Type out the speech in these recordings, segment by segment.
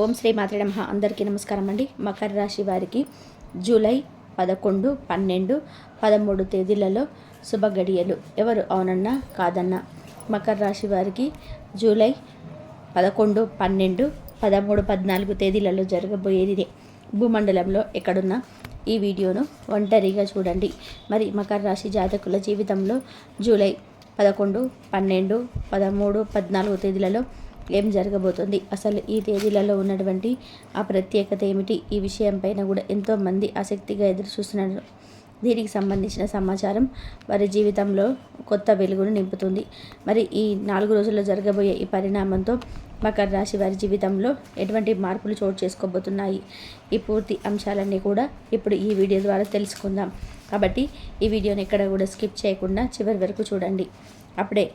ఓం శ్రీ మాత్రే నమః. అందరికీ నమస్కారం అండి. మకర రాశి వారికి జూలై 11, 12, 13 తేదీలలో శుభ గడియలు. ఎవరు అవునన్నా కాదన్నా మకర రాశి వారికి జూలై 11, 12, 13, 14 తేదీలలో జరగబోయేది. భూమండలంలో ఎక్కడున్నా ఈ వీడియోను ఒంటరిగా చూడండి. మరి మకర రాశి జాతకుల జీవితంలో జూలై 11, 12, 13, 14 తేదీలలో ఏం జరగబోతుంది, అసలు ఈ తేదీలలో ఉన్నటువంటి ఆ ప్రత్యేకత ఏమిటి, ఈ విషయం పైన కూడా ఎంతోమంది ఆసక్తిగా ఎదురు చూస్తున్నారు. దీనికి సంబంధించిన సమాచారం వారి జీవితంలో కొత్త వెలుగును నింపుతుంది. మరి ఈ 4 రోజుల్లో జరగబోయే ఈ పరిణామంతో మకర రాశి వారి జీవితంలో ఎటువంటి మార్పులు చోటు చేసుకోబోతున్నాయి, ఈ పూర్తి అంశాలన్నీ కూడా ఇప్పుడు ఈ వీడియో ద్వారా తెలుసుకుందాం. కాబట్టి ఈ వీడియోని ఎక్కడ కూడా స్కిప్ చేయకుండా చివరి వరకు చూడండి. అప్పుడే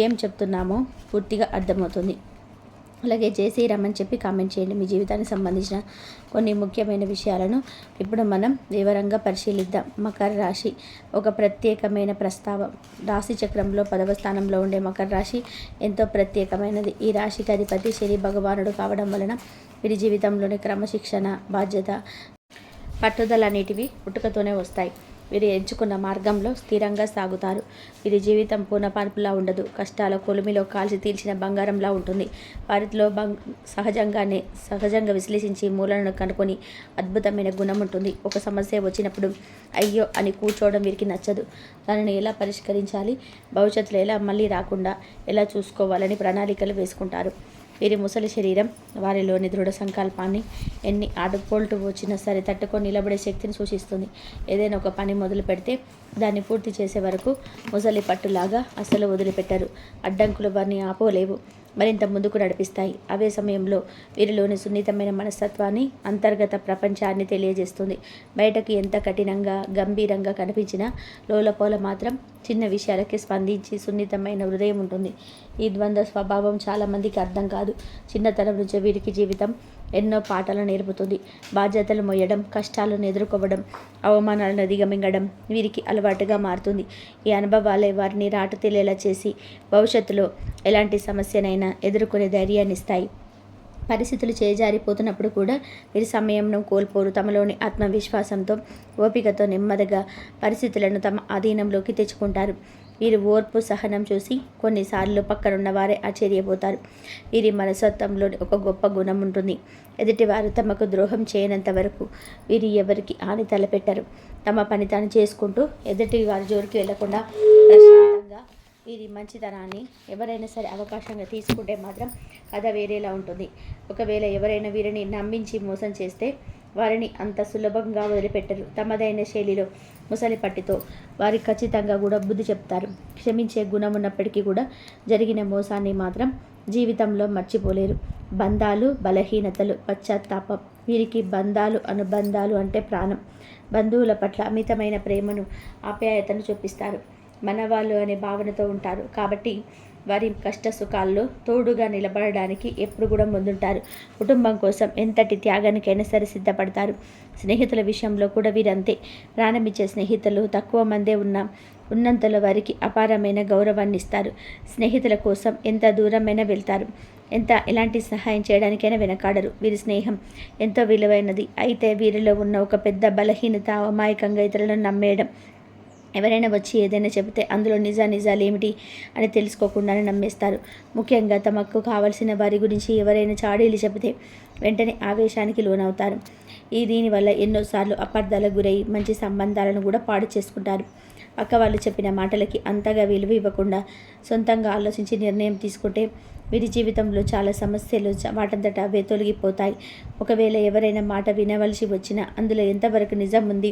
ఏం చెప్తున్నామో పూర్తిగా అర్థమవుతుంది. అలాగే జై శ్రీరామ్ అని చెప్పి కామెంట్ చేయండి. మీ జీవితానికి సంబంధించిన కొన్ని ముఖ్యమైన విషయాలను ఇప్పుడు మనం వివరంగా పరిశీలిద్దాం. మకర రాశి ఒక ప్రత్యేకమైన ప్రస్తావం. రాశి చక్రంలో 10వ స్థానంలో ఉండే మకర రాశి ఎంతో ప్రత్యేకమైనది. ఈ రాశికి అధిపతి శని భగవానుడు కావడం వలన వీరి జీవితంలోని క్రమశిక్షణ, బాధ్యత, పట్టుదల అనేటివి పుట్టుకతోనే వస్తాయి. వీరు ఎంచుకున్న మార్గంలో స్థిరంగా సాగుతారు. వీరి జీవితం పూనపాన్పులా ఉండదు. కష్టాల కొలిమిలో కాల్చి తీల్చిన బంగారంలా ఉంటుంది. వారిలో సహజంగా విశ్లేషించి మూలాలను కనుక్కొని అద్భుతమైన గుణం ఉంటుంది. ఒక సమస్య వచ్చినప్పుడు అయ్యో అని కూర్చోవడం వీరికి నచ్చదు. దానిని ఎలా పరిష్కరించాలి, భవిష్యత్తులో ఎలా మళ్ళీ రాకుండా ఎలా చూసుకోవాలని ప్రణాళికలు వేసుకుంటారు. వీరి ముసలి శరీరం వారిలోని దృఢ సంకల్పాన్ని, ఎన్ని ఆటుపోల్టు వచ్చినా సరే తట్టుకొని నిలబడే శక్తిని సూచిస్తుంది. ఏదైనా ఒక పని మొదలు పెడితే దాన్ని పూర్తి చేసే వరకు ముసలి పట్టులాగా అస్సలు వదిలిపెట్టరు. అడ్డంకులు వారిని ఆపోలేవు, మరింత ముందుకు నడిపిస్తాయి. అవే సమయంలో వీరిలోని సున్నితమైన మనస్తత్వాన్ని, అంతర్గత ప్రపంచాన్ని తెలియజేస్తుంది. బయటకు ఎంత కఠినంగా, గంభీరంగా కనిపించినా లోలపోల మాత్రం చిన్న విషయాలకి స్పందించి సున్నితమైన హృదయం ఉంటుంది. ఈ ద్వంద్వ స్వభావం చాలామందికి అర్థం కాదు. చిన్నతనం నుంచే వీరికి జీవితం ఎన్నో పాఠాలను నేర్పుతుంది. బాధ్యతలు మోయడం, కష్టాలను ఎదుర్కోవడం, అవమానాలను అధిగమించడం వీరికి అలవాటుగా మారుతుంది. ఈ అనుభవాలే వారిని రాటు తెలియేలా చేసి భవిష్యత్తులో ఎలాంటి సమస్యనైనా ఎదుర్కొనే ధైర్యాన్ని ఇస్తాయి. పరిస్థితులు చేజారిపోతున్నప్పుడు కూడా వీరి సమయంను కోల్పోరు. తమలోని ఆత్మవిశ్వాసంతో, ఓపికతో నెమ్మదిగా పరిస్థితులను తమ ఆధీనంలోకి తెచ్చుకుంటారు. వీరి ఓర్పు, సహనం చూసి కొన్నిసార్లు పక్కనున్న వారే ఆశ్చర్యపోతారు. వీరి మనస్తత్వంలోని ఒక గొప్ప గుణం ఉంటుంది. ఎదుటివారు తమకు ద్రోహం చేయనంత వరకు వీరు ఎవరికి హాని తలపెట్టరు. తమ పని తాను చేసుకుంటూ ఎదుటి వారి జోలికి వెళ్లకుండా ప్రశాంతంగా వీరి మంచితనాన్ని ఎవరైనా సరే అవకాశంగా తీసుకుంటే మాత్రం కథ వేరేలా ఉంటుంది. ఒకవేళ ఎవరైనా వీరిని నమ్మించి మోసం చేస్తే వారిని అంత సులభంగా వదిలిపెట్టరు. తమదైన శైలిలో ముసలి పట్టితో వారికి ఖచ్చితంగా కూడా బుద్ధి చెప్తారు. క్షమించే గుణం ఉన్నప్పటికీ కూడా జరిగిన మోసాన్ని మాత్రం జీవితంలో మర్చిపోలేరు. బంధాలు, బలహీనతలు, పశ్చాత్తాపం. వీరికి అనుబంధాలు అంటే ప్రాణం. బంధువుల పట్ల అమితమైన ప్రేమను, ఆప్యాయతను చూపిస్తారు. మనవాళ్ళు అనే భావనతో ఉంటారు. కాబట్టి వారి కష్ట సుఖాల్లో తోడుగా నిలబడడానికి ఎప్పుడు కూడా ముందుంటారు. కుటుంబం కోసం ఎంతటి త్యాగానికైనా సరే సిద్ధపడతారు. స్నేహితుల విషయంలో కూడా వీరంతే. ప్రాణమిచ్చే స్నేహితులు తక్కువ మందే ఉన్నంతలో వారికి అపారమైన గౌరవాన్ని ఇస్తారు. స్నేహితుల కోసం ఎంత దూరమైనా వెళ్తారు. ఎలాంటి సహాయం చేయడానికైనా వెనకాడరు. వీరి స్నేహం ఎంతో విలువైనది. అయితే వీరిలో ఉన్న ఒక పెద్ద బలహీనత అమాయకంగా ఇతరులను నమ్మేయడం. ఎవరైనా వచ్చి ఏదైనా చెబితే అందులో నిజాలు ఏమిటి అని తెలుసుకోకుండానే నమ్మేస్తారు. ముఖ్యంగా తమకు కావలసిన వారి గురించి ఎవరైనా చాడీలు చెబితే వెంటనే ఆవేశానికి లోనవుతారు. దీనివల్ల ఎన్నోసార్లు అపార్థాలకు గురై మంచి సంబంధాలను కూడా పాడు చేసుకుంటారు. పక్క వాళ్ళు చెప్పిన మాటలకి అంతగా విలువ ఇవ్వకుండా సొంతంగా ఆలోచించి నిర్ణయం తీసుకుంటే వీరి జీవితంలో చాలా సమస్యలు వాటంతట అవే తొలగిపోతాయి. ఒకవేళ ఎవరైనా మాట వినవలసి వచ్చినా అందులో ఎంతవరకు నిజం ఉంది,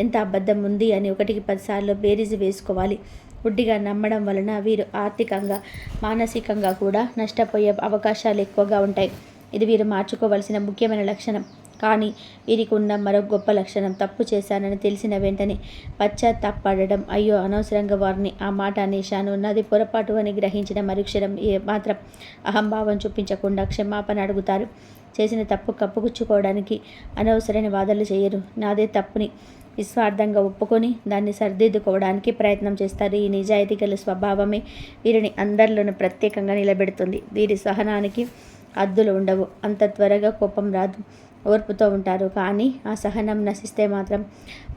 ఎంత అబద్ధం ఉంది అని 1కి 10 సార్లు బేరీజు వేసుకోవాలి. గుడ్డిగా నమ్మడం వలన వీరు ఆర్థికంగా, మానసికంగా కూడా నష్టపోయే అవకాశాలు ఎక్కువగా ఉంటాయి. ఇది వీరు మార్చుకోవలసిన ముఖ్యమైన లక్షణం. కానీ వీరికి ఉన్న మరో గొప్ప లక్షణం, తప్పు చేశానని తెలిసిన వెంటనే పశ్చాత్తాపడడం. అయ్యో అనవసరంగా వారిని ఆ మాట అనేశాను, నాది పొరపాటు అని గ్రహించిన మరుక్షణం మాత్రం అహంభావం చూపించకుండా క్షమాపణ అడుగుతారు. చేసిన తప్పు కప్పుపుచ్చుకోవడానికి అనవసరమైన వాదనలు చేయరు. నాదే తప్పుని నిస్వార్థంగా ఒప్పుకొని దాన్ని సరిదిద్దుకోవడానికి ప్రయత్నం చేస్తారు. ఈ నిజాయితీ గల స్వభావమే వీరిని అందరిలోనూ ప్రత్యేకంగా నిలబెడుతుంది. వీరి సహనానికి హద్దులు ఉండవు. అంత త్వరగా కోపం రాదు. ఓర్పుతో ఉంటారు. కానీ ఆ సహనం నశిస్తే మాత్రం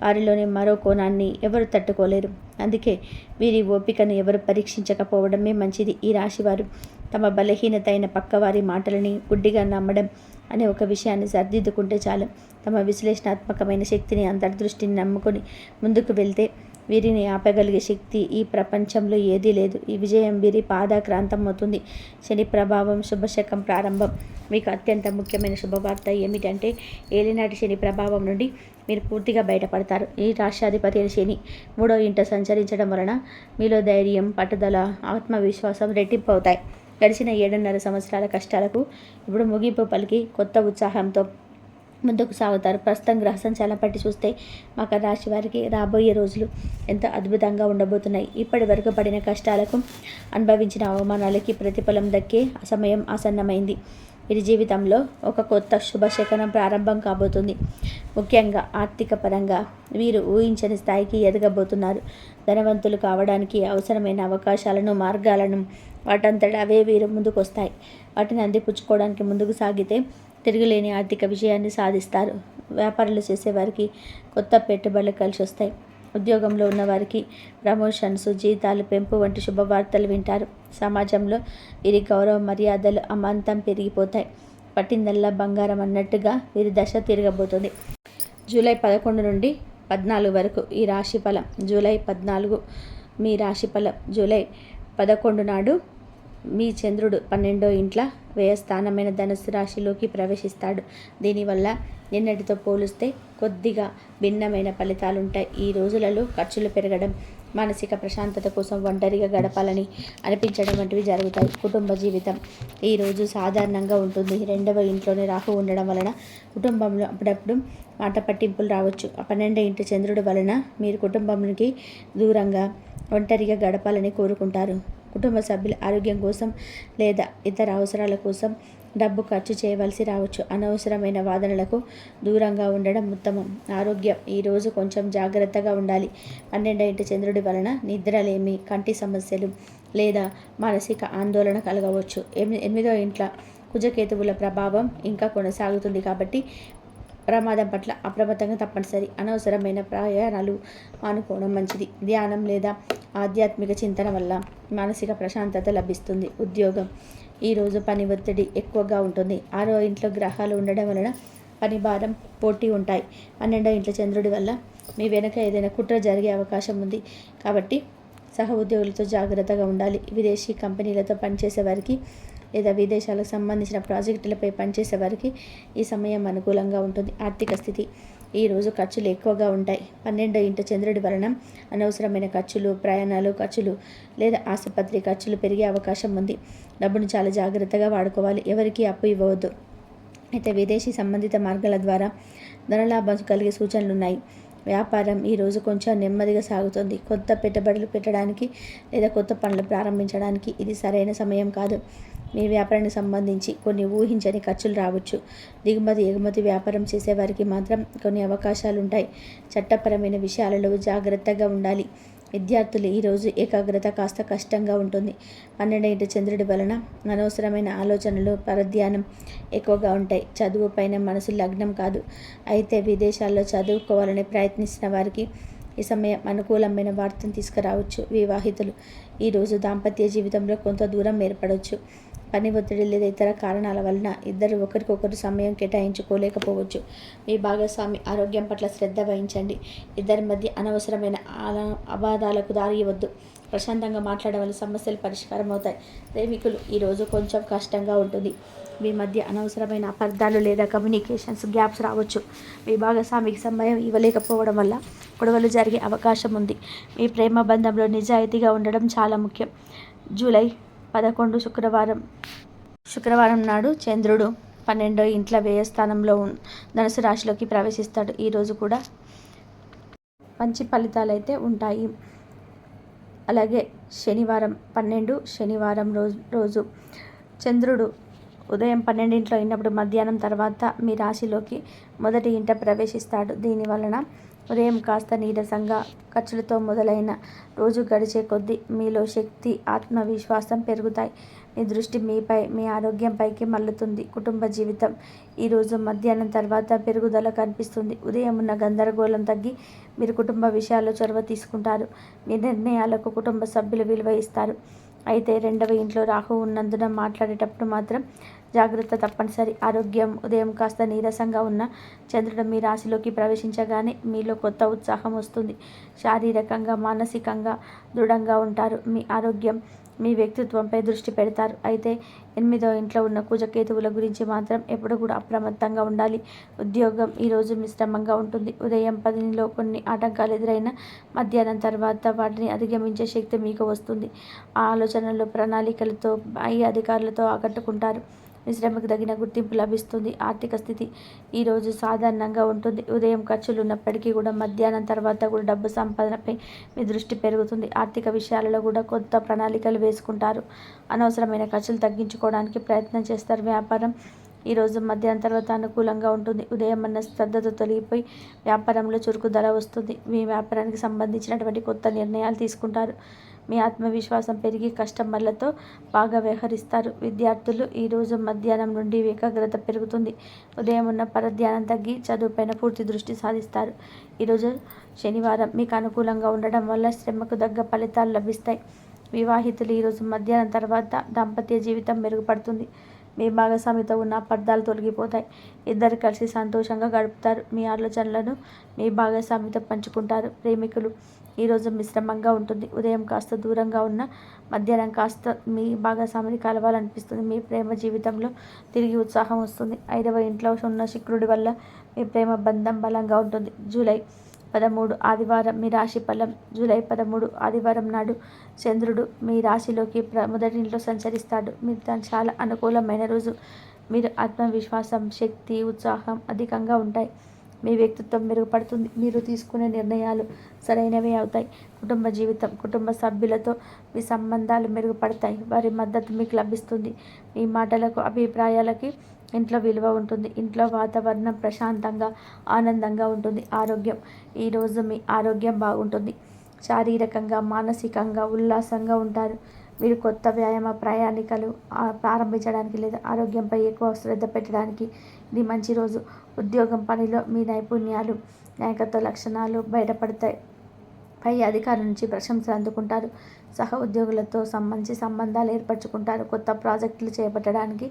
వారిలోని మరో కోణాన్ని ఎవరు తట్టుకోలేరు. అందుకే వీరి ఓపికను ఎవరు పరీక్షించకపోవడమే మంచిది. ఈ రాశివారు తమ బలహీనత అయిన పక్కవారి మాటలని గుడ్డిగా నమ్మడం అనే ఒక విషయాన్ని సరిదిద్దుకుంటే చాలు. తమ విశ్లేషణాత్మకమైన శక్తిని, అంతర్దృష్టిని నమ్ముకొని ముందుకు వెళ్తే వీరిని ఆపగలిగే శక్తి ఈ ప్రపంచంలో ఏదీ లేదు. ఈ విజయం వీరి పాదాక్రాంతం అవుతుంది. శని ప్రభావం శుభశకం ప్రారంభం. మీకు అత్యంత ముఖ్యమైన శుభవార్త ఏమిటంటే ఏలినాటి శని ప్రభావం నుండి మీరు పూర్తిగా బయటపడతారు. ఈ రాష్ట్రాధిపతి శని 3వ ఇంట సంచరించడం వలన మీలో ధైర్యం, పట్టుదల, ఆత్మవిశ్వాసం రెట్టింపు అవుతాయి. గడిచిన 7.5 సంవత్సరాల కష్టాలకు ఇప్పుడు ముగింపు పలికి కొత్త ఉత్సాహంతో ముందుకు సాగుతారు. ప్రస్తుతం గ్రహ సంచాలనం పట్టి చూస్తే మకర రాశి వారికి రాబోయే రోజులు ఎంతో అద్భుతంగా ఉండబోతున్నాయి. ఇప్పటి వరకు పడిన కష్టాలకు, అనుభవించిన అవమానాలకి ప్రతిఫలం దక్కే సమయం ఆసన్నమైంది. వీరి జీవితంలో ఒక కొత్త శుభశకనం ప్రారంభం కాబోతుంది. ముఖ్యంగా ఆర్థిక పరంగా వీరు ఊహించని స్థాయికి ఎదగబోతున్నారు. ధనవంతులు కావడానికి అవసరమైన అవకాశాలను, మార్గాలను వాటంతటా అవే వీరు ముందుకొస్తాయి. వాటిని అందిపుచ్చుకోవడానికి ముందుకు సాగితే తిరుగులేని ఆర్థిక విజయాన్ని సాధిస్తారు. వ్యాపారాలు చేసేవారికి కొత్త పెట్టుబడులు కలిసి వస్తాయి. ఉద్యోగంలో ఉన్నవారికి ప్రమోషన్స్, జీతాలు పెంపు వంటి శుభవార్తలు వింటారు. సమాజంలో వీరి గౌరవ మర్యాదలు అమాంతం పెరిగిపోతాయి. పట్టిందల్లా బంగారం అన్నట్టుగా వీరి దశ తిరగబోతుంది. జూలై 11 నుండి 14 వరకు ఈ రాశి ఫలం. జూలై 14 మీ రాశి ఫలం. జూలై 11 నాడు మీ చంద్రుడు 12వ ఇంట్ల వ్యయస్థానమైన ధనుస్సు రాశిలోకి ప్రవేశిస్తాడు. దీనివల్ల నిన్నటితో పోలిస్తే కొద్దిగా భిన్నమైన ఫలితాలుంటాయి. ఈ రోజులలో ఖర్చులు పెరగడం, మానసిక ప్రశాంతత కోసం ఒంటరిగా గడపాలని అనిపించడం వంటివి జరుగుతాయి. కుటుంబ జీవితం ఈరోజు సాధారణంగా ఉంటుంది. 2వ ఇంట్లోనే రాహు ఉండడం వలన కుటుంబంలో అప్పుడప్పుడు మాట పట్టింపులు రావచ్చు. 12వ ఇంటి చంద్రుడి వలన మీరు కుటుంబానికి దూరంగా ఒంటరిగా గడపాలని కోరుకుంటారు. కుటుంబ సభ్యుల ఆరోగ్యం కోసం లేదా ఇతర అవసరాల కోసం డబ్బు ఖర్చు చేయవలసి రావచ్చు. అనవసరమైన వాదనలకు దూరంగా ఉండడం ఉత్తమం. ఆరోగ్యం ఈరోజు కొంచెం జాగ్రత్తగా ఉండాలి. 12వ ఇంటి చంద్రుడి వలన నిద్రలేమి, కంటి సమస్యలు లేదా మానసిక ఆందోళన కలగవచ్చు. 8వ ఇంట్ల కుజకేతువుల ప్రభావం ఇంకా కొనసాగుతుంది కాబట్టి ప్రమాదం పట్ల అప్రమత్తంగా తప్పనిసరి. అనవసరమైన ప్రయాణాలు మానుకోవడం మంచిది. ధ్యానం లేదా ఆధ్యాత్మిక చింతన వల్ల మానసిక ప్రశాంతత లభిస్తుంది. ఉద్యోగం ఈరోజు పని ఒత్తిడి ఎక్కువగా ఉంటుంది. 6వ ఇంట్లో గ్రహాలు ఉండడం వలన పని భారం, పోటీ ఉంటాయి. 12వ ఇంట్లో చంద్రుడి వల్ల మీ వెనుక ఏదైనా కుట్ర జరిగే అవకాశం ఉంది కాబట్టి సహ ఉద్యోగులతో జాగ్రత్తగా ఉండాలి. విదేశీ కంపెనీలతో పనిచేసే వారికి లేదా విదేశాలకు సంబంధించిన ప్రాజెక్టులపై పనిచేసే వారికి ఈ సమయం అనుకూలంగా ఉంటుంది. ఆర్థిక స్థితి ఈరోజు ఖర్చులు ఎక్కువగా ఉంటాయి. 12వ ఇంట చంద్రుడి వలన అనవసరమైన ఖర్చులు, ప్రయాణాలు ఖర్చులు లేదా ఆసుపత్రి ఖర్చులు పెరిగే అవకాశం ఉంది. డబ్బును చాలా జాగ్రత్తగా వాడుకోవాలి. ఎవరికి అప్పు ఇవ్వవద్దు. అయితే విదేశీ సంబంధిత మార్గాల ద్వారా ధనలాభం కలిగే సూచనలు ఉన్నాయి. వ్యాపారం ఈరోజు కొంచెం నెమ్మదిగా సాగుతుంది. కొత్త పెట్టుబడులు పెట్టడానికి లేదా కొత్త పనులు ప్రారంభించడానికి ఇది సరైన సమయం కాదు. మీ వ్యాపారానికి సంబంధించి కొన్ని ఊహించని ఖర్చులు రావచ్చు. దిగుమతి, ఎగుమతి వ్యాపారం చేసేవారికి మాత్రం కొన్ని అవకాశాలు ఉంటాయి. చట్టపరమైన విషయాలలో జాగ్రత్తగా ఉండాలి. విద్యార్థులు ఈరోజు ఏకాగ్రత కాస్త కష్టంగా ఉంటుంది. 12వ ఇంటి చంద్రుడి వలన అనవసరమైన ఆలోచనలు, పరధ్యానం ఎక్కువగా ఉంటాయి. చదువు పైన మనసు లగ్నం కాదు. అయితే విదేశాల్లో చదువుకోవాలని ప్రయత్నిస్తున్న వారికి ఈ సమయం అనుకూలమైన వార్తను తీసుకురావచ్చు. వివాహితులు ఈరోజు దాంపత్య జీవితంలో కొంత దూరం ఏర్పడవచ్చు. పని ఒత్తిడి లేదా ఇతర కారణాల వలన ఇద్దరు ఒకరికొకరు సమయం కేటాయించుకోలేకపోవచ్చు. మీ భాగస్వామి ఆరోగ్యం పట్ల శ్రద్ధ వహించండి. ఇద్దరి మధ్య అనవసరమైన అవాదాలకు దారి ఇవ్వద్దు. ప్రశాంతంగా మాట్లాడడం వల్ల సమస్యలు పరిష్కారం అవుతాయి. ప్రేమికులు ఈరోజు కొంచెం కష్టంగా ఉంటుంది. మీ మధ్య అనవసరమైన అపార్థాలు లేదా కమ్యూనికేషన్స్ గ్యాప్స్ రావచ్చు. మీ భాగస్వామికి సమయం ఇవ్వలేకపోవడం వల్ల గొడవలు జరిగే అవకాశం ఉంది. మీ ప్రేమ బంధంలో నిజాయితీగా ఉండడం చాలా ముఖ్యం. జూలై 11 శుక్రవారం నాడు చంద్రుడు 12వ ఇంట్ల వ్యయస్థానంలో ధనుసు రాశిలోకి ప్రవేశిస్తాడు. ఈరోజు కూడా మంచి ఫలితాలు అయితే ఉంటాయి. అలాగే శనివారం రోజు చంద్రుడు ఉదయం 12 అయినప్పుడు మధ్యాహ్నం తర్వాత మీ రాశిలోకి మొదటి ఇంట ప్రవేశిస్తాడు. దీనివలన ఉదయం కాస్త నీరసంగా, ఖర్చులతో మొదలైన రోజు గడిచే కొద్దీ మీలో శక్తి, ఆత్మవిశ్వాసం పెరుగుతాయి. మీ దృష్టి మీపై, మీ ఆరోగ్యంపైకి మల్లుతుంది. కుటుంబ జీవితం ఈరోజు మధ్యాహ్నం తర్వాత పెరుగుదల కనిపిస్తుంది. ఉదయం ఉన్న గందరగోళం తగ్గి మీరు కుటుంబ విషయాల్లో చొరవ తీసుకుంటారు. మీ నిర్ణయాలకు కుటుంబ సభ్యులు విలువ ఇస్తారు. అయితే 2వ ఇంట్లో రాహు ఉన్నందున మాట్లాడేటప్పుడు మాత్రం జాగ్రత్త తప్పనిసరి. ఆరోగ్యం ఉదయం కాస్త నీరసంగా ఉన్న చంద్రుడు మీ రాశిలోకి ప్రవేశించగానే మీలో కొత్త ఉత్సాహం వస్తుంది. శారీరకంగా, మానసికంగా దృఢంగా ఉంటారు. మీ ఆరోగ్యం, మీ వ్యక్తిత్వంపై దృష్టి పెడతారు. అయితే 8వ ఇంట్లో ఉన్న కుజకేతువుల గురించి మాత్రం ఎప్పుడు కూడా అప్రమత్తంగా ఉండాలి. ఉద్యోగం ఈరోజు మిశ్రమంగా ఉంటుంది. ఉదయం 10లో కొన్ని ఆటంకాలు ఎదురైనా మధ్యాహ్నం తర్వాత వాటిని అధిగమించే శక్తి మీకు వస్తుంది. ఆ ఆలోచనలు, ప్రణాళికలతో పై అధికారులతో ఆకట్టుకుంటారు. మీ శ్రమకు తగిన గుర్తింపు లభిస్తుంది. ఆర్థిక స్థితి ఈరోజు సాధారణంగా ఉంటుంది. ఉదయం ఖర్చులు ఉన్నప్పటికీ కూడా మధ్యాహ్నం తర్వాత కూడా డబ్బు సంపాదనపై మీ దృష్టి పెరుగుతుంది. ఆర్థిక విషయాలలో కూడా కొత్త ప్రణాళికలు వేసుకుంటారు. అనవసరమైన ఖర్చులు తగ్గించుకోవడానికి ప్రయత్నం చేస్తారు. వ్యాపారం ఈరోజు మధ్యాహ్నం తర్వాత అనుకూలంగా ఉంటుంది. ఉదయం అన్న శ్రద్ధతో తొలగిపోయి వ్యాపారంలో చురుకుదల వస్తుంది. మీ వ్యాపారానికి సంబంధించినటువంటి కొత్త నిర్ణయాలు తీసుకుంటారు. మీ ఆత్మవిశ్వాసం పెరిగి కస్టమర్లతో బాగా వ్యవహరిస్తారు. విద్యార్థులు ఈరోజు మధ్యాహ్నం నుండి ఏకాగ్రత పెరుగుతుంది. ఉదయం ఉన్న పరధ్యానం తగ్గి చదువుపైన పూర్తి దృష్టి సాధిస్తారు. ఈరోజు శనివారం మీకు అనుకూలంగా ఉండడం వల్ల శ్రమకు తగ్గ ఫలితాలు లభిస్తాయి. వివాహితులు ఈరోజు మధ్యాహ్నం తర్వాత దాంపత్య జీవితం మెరుగుపడుతుంది. మీ భాగస్వామితో ఉన్న అపార్థాలు తొలగిపోతాయి. ఇద్దరు కలిసి సంతోషంగా గడుపుతారు. మీ ఆలోచనలను మీ భాగస్వామితో పంచుకుంటారు. ప్రేమికులు ఈరోజు మిశ్రమంగా ఉంటుంది. ఉదయం కాస్త దూరంగా ఉన్న మధ్యాహ్నం కాస్త మీ భాగస్వామిని కలవాలనిపిస్తుంది. మీ ప్రేమ జీవితంలో తిరిగి ఉత్సాహం వస్తుంది. 5వ ఇంట్లో ఉన్న శుక్రుడి వల్ల మీ ప్రేమ బంధం బలంగా ఉంటుంది. జూలై 13 ఆదివారం మీ రాశి ఫలం. జూలై 13 ఆదివారం నాడు చంద్రుడు మీ రాశిలోకి మొదటి ఇంట్లో సంచరిస్తాడు. మీరు చాలా అనుకూలమైన రోజు. మీరు ఆత్మవిశ్వాసం, శక్తి, ఉత్సాహం అధికంగా ఉంటాయి. మీ వ్యక్తిత్వం మెరుగుపడుతుంది. మీరు తీసుకునే నిర్ణయాలు సరైనవే అవుతాయి. కుటుంబ జీవితం, కుటుంబ సభ్యులతో మీ సంబంధాలు మెరుగుపడతాయి. వారి మద్దతు మీకు లభిస్తుంది. మీ మాటలకు, అభిప్రాయాలకి ఇంట్లో విలువ ఉంటుంది. ఇంట్లో వాతావరణం ప్రశాంతంగా, ఆనందంగా ఉంటుంది. ఆరోగ్యం ఈరోజు మీ ఆరోగ్యం బాగుంటుంది. శారీరకంగా, మానసికంగా ఉల్లాసంగా ఉంటారు. మీరు కొత్త వ్యాయామ ప్రయాణికలు ప్రారంభించడానికి లేదా ఆరోగ్యంపై ఎక్కువ శ్రద్ధ పెట్టడానికి ఇది మంచి రోజు. ఉద్యోగం, పనిలో మీ నైపుణ్యాలు, నాయకత్వ లక్షణాలు బయటపడతాయి. పై అధికారుల నుంచి ప్రశంసలు అందుకుంటారు. సహ ఉద్యోగులతో మంచి సంబంధాలు ఏర్పరచుకుంటారు. కొత్త ప్రాజెక్టులు చేపట్టడానికి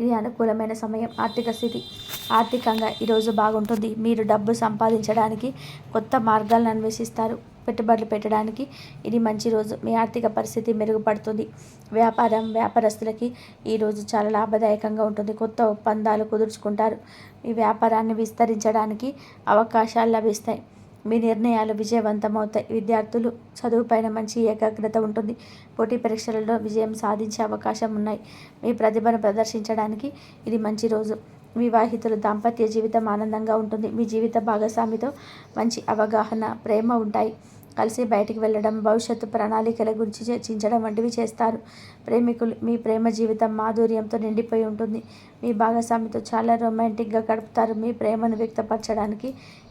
ఇది అనుకూలమైన సమయం. ఆర్థిక స్థితి ఆర్థికంగా ఈరోజు బాగుంటుంది. మీరు డబ్బు సంపాదించడానికి కొత్త మార్గాలను అన్వేషిస్తారు. పెట్టుబడులు పెట్టడానికి ఇది మంచి రోజు. మీ ఆర్థిక పరిస్థితి మెరుగుపడుతుంది. వ్యాపారస్తులకి ఈరోజు చాలా లాభదాయకంగా ఉంటుంది. కొత్త ఒప్పందాలు కుదుర్చుకుంటారు. మీ వ్యాపారాన్ని విస్తరించడానికి అవకాశాలు లభిస్తాయి. మీ నిర్ణయాలు విజయవంతమవుతాయి. విద్యార్థులు చదువుపైన మంచి ఏకాగ్రత ఉంటుంది. పోటీ పరీక్షలలో విజయం సాధించే అవకాశం ఉన్నాయి. మీ ప్రతిభను ప్రదర్శించడానికి ఇది మంచి రోజు. వివాహితులు దాంపత్య జీవితం ఆనందంగా ఉంటుంది. మీ జీవిత భాగస్వామితో మంచి అవగాహన, ప్రేమ ఉంటాయి. కలిసి బయటికి వెళ్ళడం, భవిష్యత్తు ప్రణాళికల గురించి చర్చించడం వంటివి చేస్తారు. ప్రేమికులు మీ ప్రేమ జీవితం మాధుర్యంతో నిండిపోయి ఉంటుంది. మీ భాగస్వామితో చాలా రొమాంటిక్గా గడుపుతారు. మీ ప్రేమను వ్యక్తపరచడానికి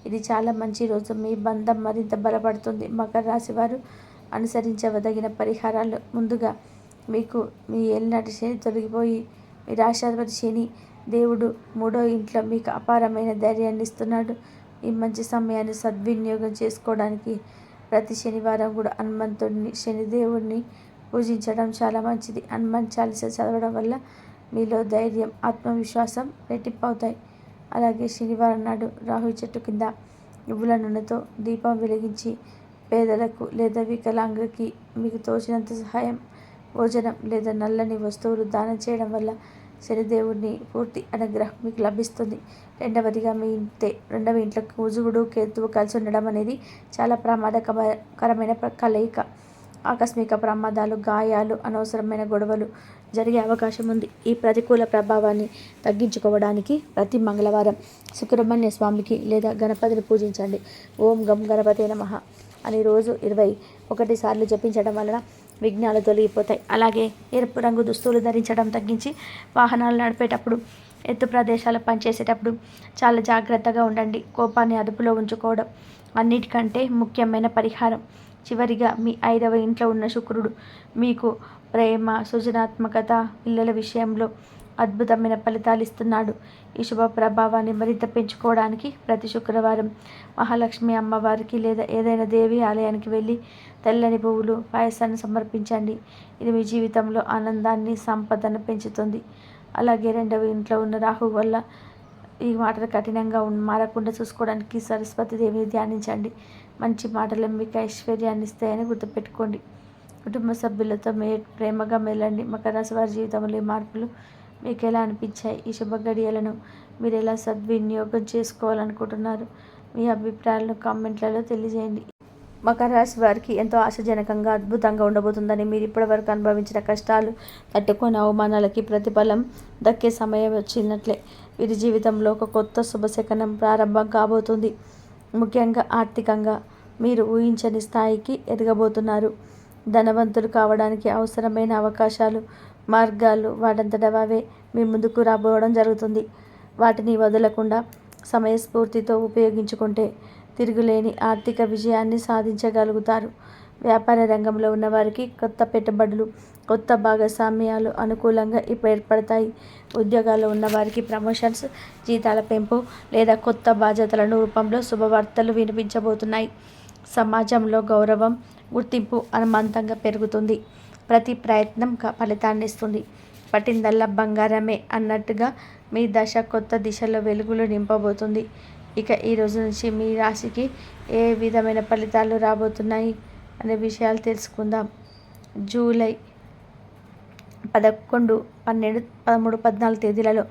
ఇది చాలా మంచి రోజు. మీ బంధం మరింత బలపడుతుంది. మకర రాశి వారు అనుసరించదగిన పరిహారాలు. ముందుగా మీకు మీ ఏలినాటి శని తొలగిపోయి మీ రాశాధిపతి శని దేవుడు 3వ ఇంట్లో మీకు అపారమైన ధైర్యాన్ని ఇస్తున్నాడు. ఈ మంచి సమయాన్ని సద్వినియోగం చేసుకోవడానికి ప్రతి శనివారం కూడా హనుమంతుడిని, శనిదేవుడిని పూజించడం చాలా మంచిది. హనుమాన్ చాలీసా చదవడం వల్ల మీలో ధైర్యం, ఆత్మవిశ్వాసం రెట్టింపు అవుతాయి. అలాగే శనివారం నాడు రాహు చెట్టు కింద నువ్వుల నూనెతో దీపం వెలిగించి పేదలకు లేదా వికలాంగులకి మీకు తోచినంత సహాయం, భోజనం లేదా నల్లని వస్తువులు దానం చేయడం వల్ల శనిదేవుడిని పూర్తి అనుగ్రహం మీకు లభిస్తుంది. రెండవదిగా మీ 2వ ఇంట్లో కుజుడు, కేతువు కలిసి ఉండడం అనేది చాలా ప్రమాదకరమైన కలయిక. ఆకస్మిక ప్రమాదాలు, గాయాలు, అనవసరమైన గొడవలు జరిగే అవకాశం ఉంది. ఈ ప్రతికూల ప్రభావాన్ని తగ్గించుకోవడానికి ప్రతి మంగళవారం సుబ్రహ్మణ్య స్వామికి లేదా గణపతిని పూజించండి. ఓం గం గణపతే నమః అని రోజు 21 సార్లు జపించడం వలన విఘ్నాలు తొలగిపోతాయి. అలాగే ఎరుపు రంగు దుస్తులు ధరించడం తగ్గించి వాహనాలు నడిపేటప్పుడు, ఎత్తు ప్రదేశాలు పనిచేసేటప్పుడు చాలా జాగ్రత్తగా ఉండండి. కోపాన్ని అదుపులో ఉంచుకోవడం అన్నిటికంటే ముఖ్యమైన పరిహారం. చివరిగా మీ 5వ ఇంట్లో ఉన్న శుక్రుడు మీకు ప్రేమ, సృజనాత్మకత, పిల్లల విషయంలో అద్భుతమైన ఫలితాలు ఇస్తున్నాడు. ఈ శుభ ప్రభావాన్ని మరింత పెంచుకోవడానికి ప్రతి శుక్రవారం మహాలక్ష్మి అమ్మవారికి లేదా ఏదైనా దేవి ఆలయానికి వెళ్ళి తెల్లని పువ్వులు, పాయసాన్ని సమర్పించండి. ఇది మీ జీవితంలో ఆనందాన్ని, సంపదను పెంచుతుంది. అలాగే రెండవ ఇంట్లో ఉన్న రాహు వల్ల ఈ మాటలు కఠినంగా మారకుండా చూసుకోవడానికి సరస్వతి దేవిని ధ్యానించండి. మంచి మాటలు మీకు ఐశ్వర్యాన్ని ఇస్తాయని గుర్తుపెట్టుకోండి. కుటుంబ సభ్యులతో ప్రేమగా మెలండి. మకర రాశి వారి జీవితంలో ఈ మార్పులు మీకు ఎలా అనిపించాయి? ఈ శుభ గడియలను మీరు ఎలా సద్వినియోగం చేసుకోవాలనుకుంటున్నారు? మీ అభిప్రాయాలను కామెంట్లలో తెలియజేయండి. మకర రాశి వారికి ఎంతో ఆశాజనకంగా, అద్భుతంగా ఉండబోతుందని, మీరు ఇప్పటివరకు అనుభవించిన కష్టాలు, తట్టుకునే అవమానాలకి ప్రతిఫలం దక్కే సమయం వచ్చినట్లే. వీరి జీవితంలో ఒక కొత్త శుభశకనం ప్రారంభం కాబోతుంది. ముఖ్యంగా ఆర్థికంగా మీరు ఊహించని స్థాయికి ఎదగబోతున్నారు. ధనవంతులు కావడానికి అవసరమైన అవకాశాలు, మార్గాలు వాటంతట అవే మీ ముందుకు రాబోవడం జరుగుతుంది. వాటిని వదలకుండా సమయస్ఫూర్తితో ఉపయోగించుకుంటే తిరుగులేని ఆర్థిక విజయాన్ని సాధించగలుగుతారు. వ్యాపార రంగంలో ఉన్నవారికి కొత్త పెట్టుబడులు, కొత్త భాగస్వామ్యాలు అనుకూలంగా ఏర్పడతాయి. ఉద్యోగాల్లో ఉన్నవారికి ప్రమోషన్స్, జీతాల పెంపు లేదా కొత్త బాధ్యతలను రూపంలో శుభవార్తలు వినిపించబోతున్నాయి. సమాజంలో గౌరవం, గుర్తింపు అమాంతంగా పెరుగుతుంది. ప్రతి ప్రయత్నం ఫలితాన్ని ఇస్తుంది. పట్టిందల్లా బంగారమే అన్నట్టుగా మీ దశ కొత్త దిశలో వెలుగులు నింపబోతుంది. ఇక ఈ రోజు నుంచి మీ రాశికి ఏ విధమైన ఫలితాలు రాబోతున్నాయి అనే విషయాలు తెలుసుకుందాం. జూలై 11, 12, 13, 14 తేదీలలో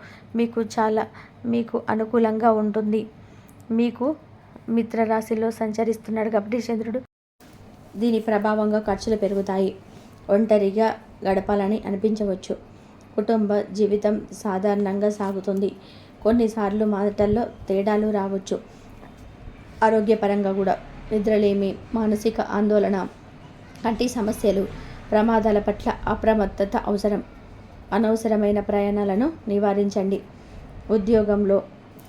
మీకు అనుకూలంగా ఉంటుంది. మీకు మిత్ర రాశిలో సంచరిస్తున్నాడు కాబట్టి చంద్రుడు. దీని ప్రభావంగా ఖర్చులు పెరుగుతాయి. ఒంటరిగా గడపాలని అనిపించవచ్చు. కుటుంబ జీవితం సాధారణంగా సాగుతుంది. కొన్నిసార్లు మాటల్లో తేడాలు రావచ్చు. ఆరోగ్యపరంగా కూడా నిద్రలేమి, మానసిక ఆందోళన, కంటి సమస్యలు, ప్రమాదాల పట్ల అప్రమత్తత అవసరం. అనవసరమైన ప్రయాణాలను నివారించండి. ఉద్యోగంలో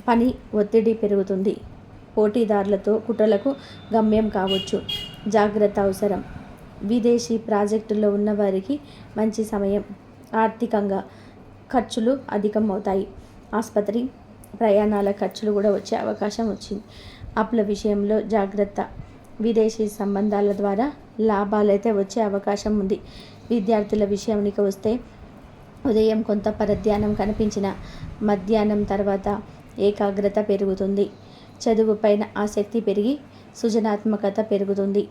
పని ఒత్తిడి పెరుగుతుంది. పోటీదారులతో కుట్రలకు గమ్యం కావచ్చు. జాగ్రత్త అవసరం. విదేశీ ప్రాజెక్టుల్లో ఉన్నవారికి మంచి సమయం. ఆర్థికంగా ఖర్చులు అధికమవుతాయి. ఆసుపత్రి ప్రయాణాల ఖర్చులు కూడా వచ్చే అవకాశం వచ్చింది. అప్పుల విషయంలో జాగ్రత్త. విదేశీ సంబంధాల ద్వారా లాభాలైతే వచ్చే అవకాశం ఉంది. విద్యార్థుల విషయానికి వస్తే ఉదయం కొంత పరధ్యానం కనిపించిన మధ్యాహ్నం తర్వాత ఏకాగ్రత పెరుగుతుంది. చదువుపైన ఆసక్తి పెరిగి సృజనాత్మకత పెరుగుతుంది.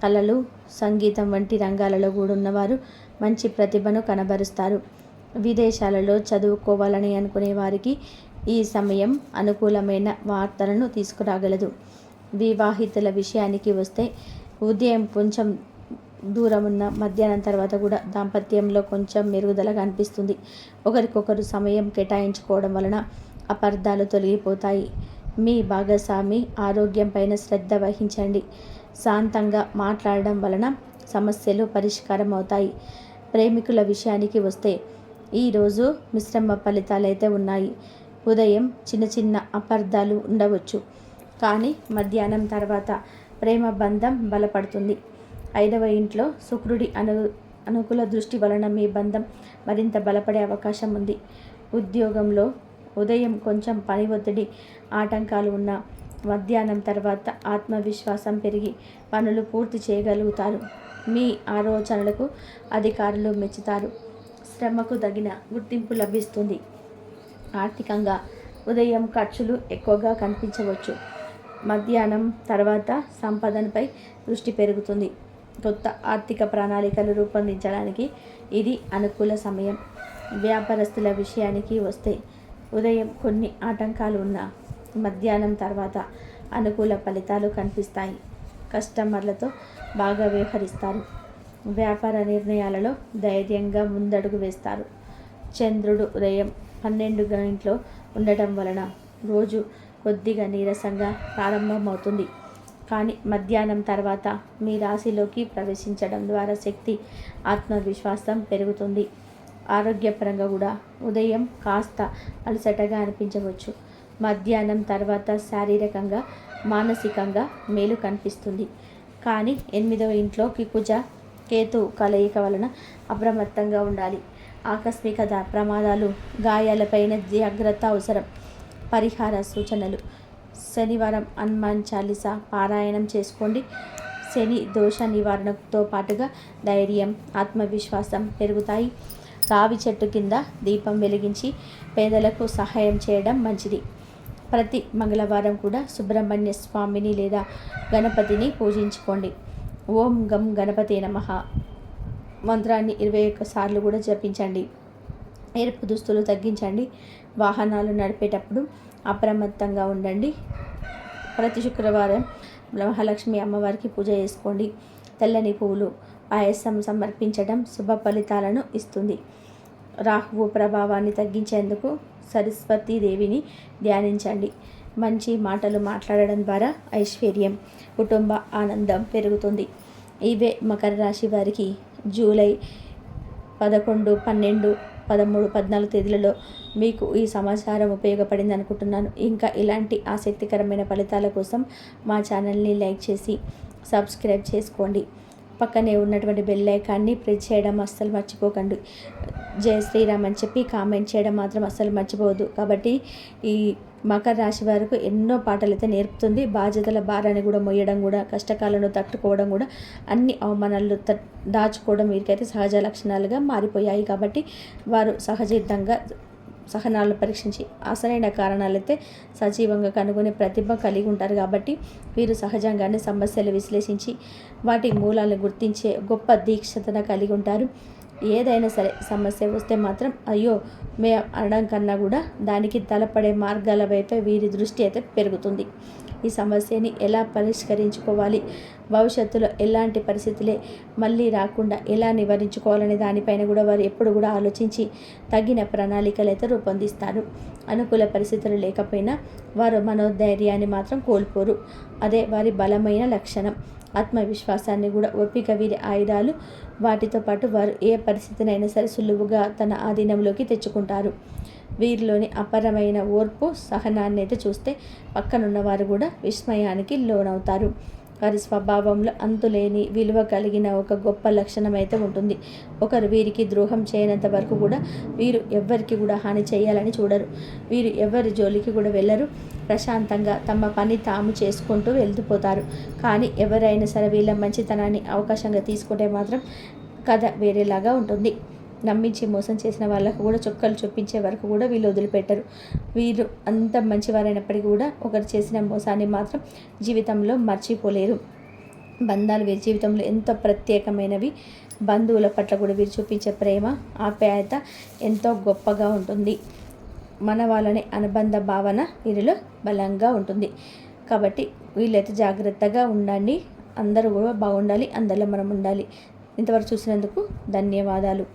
కళలు, సంగీతం వంటి రంగాలలో కూడా ఉన్నవారు మంచి ప్రతిభను కనబరుస్తారు. విదేశాలలో చదువుకోవాలని అనుకునే వారికి ఈ సమయం అనుకూలమైన వార్తలను తీసుకురాగలదు. వివాహితుల విషయానికి వస్తే ఉదయం కొంచెం దూరం ఉన్న మధ్యాహ్నం తర్వాత కూడా దాంపత్యంలో కొంచెం మెరుగుదల కనిపిస్తుంది. ఒకరికొకరు సమయం కేటాయించుకోవడం వలన అపార్థాలు తొలగిపోతాయి. మీ భాగస్వామి ఆరోగ్యం పైన శ్రద్ధ వహించండి. శాంతంగా మాట్లాడడం వలన సమస్యలు పరిష్కారం అవుతాయి. ప్రేమికుల విషయానికి వస్తే ఈరోజు మిశ్రమ ఫలితాలు అయితే ఉన్నాయి. ఉదయం చిన్న చిన్న అపార్థాలు ఉండవచ్చు, కానీ మధ్యాహ్నం తర్వాత ప్రేమ బంధం బలపడుతుంది. 5వ ఇంట్లో శుక్రుడి అనుకూల దృష్టి వలన మీ బంధం మరింత బలపడే అవకాశం ఉంది. ఉద్యోగంలో ఉదయం కొంచెం పని ఒత్తిడి, ఆటంకాలు ఉన్న మధ్యాహ్నం తర్వాత ఆత్మవిశ్వాసం పెరిగి పనులు పూర్తి చేయగలుగుతారు. మీ ఆలోచనలకు అధికారులు మెచ్చుతారు. శ్రమకు తగిన గుర్తింపు లభిస్తుంది. ఆర్థికంగా ఉదయం ఖర్చులు ఎక్కువగా కనిపించవచ్చు. మధ్యాహ్నం తర్వాత సంపాదనపై దృష్టి పెరుగుతుంది. కొత్త ఆర్థిక ప్రణాళికలు రూపొందించడానికి ఇది అనుకూల సమయం. వ్యాపారస్తుల విషయానికి వస్తే ఉదయం కొన్ని ఆటంకాలు ఉన్న మధ్యాహ్నం తర్వాత అనుకూల ఫలితాలు కనిపిస్తాయి. కస్టమర్లతో బాగా వ్యవహరిస్తారు. వ్యాపార నిర్ణయాలలో ధైర్యంగా ముందడుగు వేస్తారు. చంద్రుడు ఉదయం 12 గంటలో ఉండటం వలన రోజు కొద్దిగా నీరసంగా ప్రారంభమవుతుంది. కానీ మధ్యాహ్నం తర్వాత మీ రాశిలోకి ప్రవేశించడం ద్వారా శక్తి, ఆత్మవిశ్వాసం పెరుగుతుంది. ఆరోగ్యపరంగా కూడా ఉదయం కాస్త అలసటగా అనిపించవచ్చు. మధ్యాహ్నం తర్వాత శారీరకంగా, మానసికంగా మేలు కనిపిస్తుంది. కానీ 8వ ఇంట్లోకి కుజ కేతు కలయిక వలన అప్రమత్తంగా ఉండాలి. ఆకస్మిక ప్రమాదాలు, గాయాలపైన జాగ్రత్త అవసరం. పరిహార సూచనలు: శనివారం హనుమాన్ చాలీసా పారాయణం చేసుకోండి. శని దోష నివారణతో పాటుగా ధైర్యం, ఆత్మవిశ్వాసం పెరుగుతాయి. రావి చెట్టు కింద దీపం వెలిగించి పేదలకు సహాయం చేయడం మంచిది. ప్రతి మంగళవారం కూడా సుబ్రహ్మణ్య స్వామిని లేదా గణపతిని పూజించుకోండి. ఓం గం గణపతే నమః మంత్రాన్ని 21 సార్లు కూడా జపించండి. ఎరుపు దుస్తులు తగ్గించండి. వాహనాలు నడిపేటప్పుడు అప్రమత్తంగా ఉండండి. ప్రతి శుక్రవారం మహాలక్ష్మి అమ్మవారికి పూజ చేసుకోండి. తెల్లని పువ్వులు, పాయసం సమర్పించడం శుభ ఫలితాలను ఇస్తుంది. రాహువు ప్రభావాన్ని తగ్గించేందుకు సరస్వతీదేవిని ధ్యానించండి. మంచి మాటలు మాట్లాడడం ద్వారా ఐశ్వర్యం, కుటుంబ ఆనందం పెరుగుతుంది. ఇవే మకర రాశి వారికి జూలై 11, 12, 13, 14 తేదీలలో మీకు ఈ సమాచారం ఉపయోగపడింది అనుకుంటున్నాను. ఇంకా ఇలాంటి ఆసక్తికరమైన ఫలితాల కోసం మా ఛానల్ని లైక్ చేసి సబ్స్క్రైబ్ చేసుకోండి. పక్కనే ఉన్నటువంటి బెల్ ఐకాన్ని ప్రెస్ చేయడం అస్సలు మర్చిపోకండి. జై శ్రీరామ్ అని చెప్పి కామెంట్ చేయడం మాత్రం అస్సలు మర్చిపోవద్దు. కాబట్టి ఈ మకర రాశి వారికి ఎన్నో పాటలు అయితే నేర్పుతుంది. బాధ్యతల భారాన్ని కూడా మొయ్యడం కూడా, కష్టకాలను తట్టుకోవడం కూడా, అన్ని అవమానాలు దాచుకోవడం వీరికైతే సహజ లక్షణాలుగా మారిపోయాయి. కాబట్టి వారు సహజంగా సహనాలను పరీక్షించి అసలైన కారణాలైతే సజీవంగా కనుగొనే ప్రతిభ కలిగి ఉంటారు. కాబట్టి వీరు సహజంగానే సమస్యలు విశ్లేషించి వాటి మూలాలను గుర్తించే గొప్ప దీక్షతను కలిగి ఉంటారు. ఏదైనా సరే సమస్య వస్తే మాత్రం అయ్యో మే అనడం కన్నా కూడా దానికి తలపడే మార్గాల వైపు వీరి దృష్టి అయితే పెరుగుతుంది. ఈ సమస్యని ఎలా పరిష్కరించుకోవాలి, భవిష్యత్తులో ఎలాంటి పరిస్థితులే మళ్ళీ రాకుండా ఎలా నివారించుకోవాలనే దానిపైన కూడా వారు ఎప్పుడు కూడా ఆలోచించి తగిన ప్రణాళికలు అయితే రూపొందిస్తారు. అనుకూల పరిస్థితులు లేకపోయినా వారు మనోధైర్యాన్ని మాత్రం కోల్పోరు. అదే వారి బలమైన లక్షణం. ఆత్మవిశ్వాసాన్ని కూడా, ఓపిక వీరి ఆయుధాలు. వాటితో పాటు వారు ఏ పరిస్థితినైనా సరే సులువుగా తన ఆధీనంలోకి తెచ్చుకుంటారు. వీరిలోని అపరమైన ఓర్పు, సహనాన్ని అయితే చూస్తే పక్కనున్న వారు కూడా విస్మయానికి లోనవుతారు. వారి స్వభావంలో అంతులేని విలువ కలిగిన ఒక గొప్ప లక్షణం అయితే ఉంటుంది. ఒకరు వీరికి ద్రోహం చేయనంత వరకు కూడా వీరు ఎవ్వరికి కూడా హాని చేయాలని చూడరు. వీరు ఎవరి జోలికి కూడా వెళ్ళరు. ప్రశాంతంగా తమ పని తాము చేసుకుంటూ వెళ్తుపోతారు. కానీ ఎవరైనా సరే వీళ్ళ మంచితనాన్ని అవకాశంగా తీసుకుంటే మాత్రం కథ వేరేలాగా ఉంటుంది. నమ్మించి మోసం చేసిన వాళ్ళకు కూడా చుక్కలు చూపించే వరకు కూడా వీళ్ళు వదిలిపెట్టరు. వీరు అంత మంచివారైనప్పటికీ కూడా ఒకరు చేసిన మోసాన్ని మాత్రం జీవితంలో మర్చిపోలేరు. బంధాలు వీరి జీవితంలో ఎంతో ప్రత్యేకమైనవి. బంధువుల పట్ల కూడా వీరు చూపించే ప్రేమ, ఆప్యాయత ఎంతో గొప్పగా ఉంటుంది. మన వాళ్ళని అనుబంధ భావన వీరిలో బలంగా ఉంటుంది. కాబట్టి వీళ్ళైతే జాగ్రత్తగా ఉండండి. అందరూ కూడా బాగుండాలి. అందరిలో మనం ఉండాలి. ఇంతవరకు చూసినందుకు ధన్యవాదాలు.